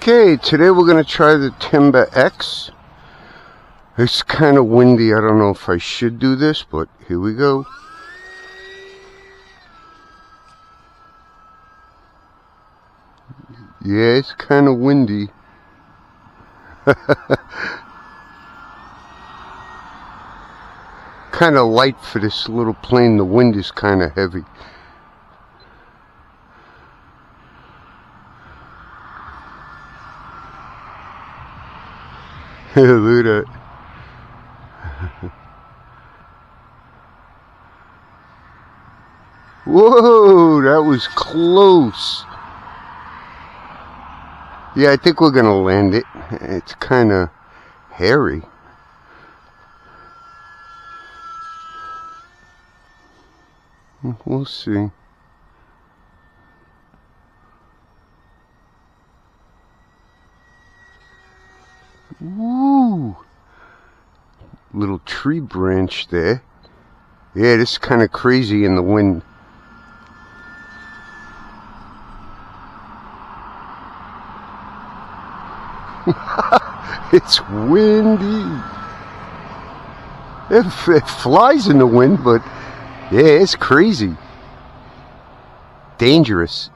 Okay, today we're going to try the Timber X. It's kind of windy. I don't know if I should do this, but here we go. Yeah, it's kind of windy. Kind of light for this little plane. The wind is kind of heavy. Look at that. Whoa, that was close. Yeah, I think we're gonna land it. It's kind of hairy. We'll see. Woo! Little tree branch there. Yeah, this is kind of crazy in the wind. It's windy. It flies in the wind, but yeah, it's crazy. Dangerous.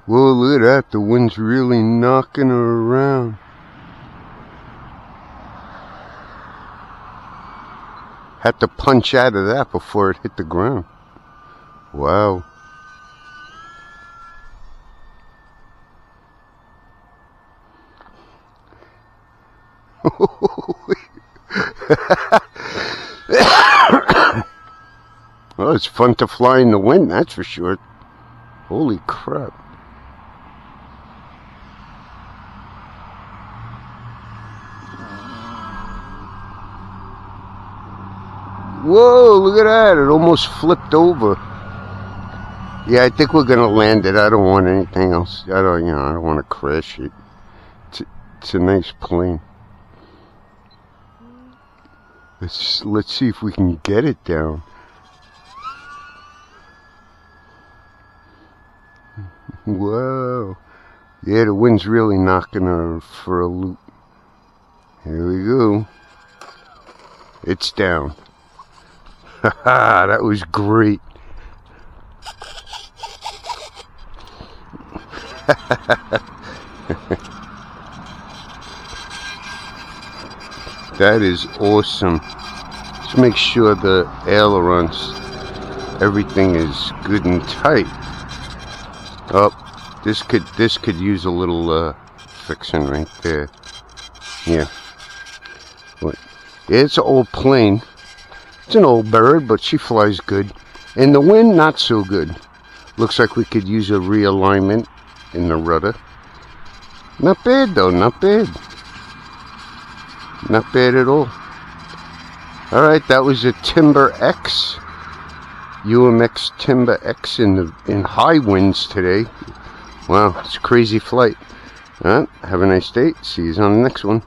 Whoa, look at that. The wind's really knocking her around. Had to punch out of that before it hit the ground. Wow. Well, it's fun to fly in the wind, that's for sure. Holy crap. Whoa, look at that. It almost flipped over. Yeah, I think we're going to land it. I don't want anything else. I don't want to crash it. It's a nice plane. Let's see if we can get it down. Whoa. Yeah, the wind's really knocking her for a loop. Here we go. It's down. Haha, that was great. That is awesome. Let's make sure the ailerons, everything is good and tight. Oh, this could use a little fixing right there. Yeah. It's an old plane. It's an old bird, but she flies good. And the wind, not so good. Looks like we could use a realignment in the rudder. Not bad though, not bad. Not bad at all. Alright, that was a Timber X. UMX Timber X in high winds today. Wow, it's a crazy flight. Alright, have a nice day. See you on the next one.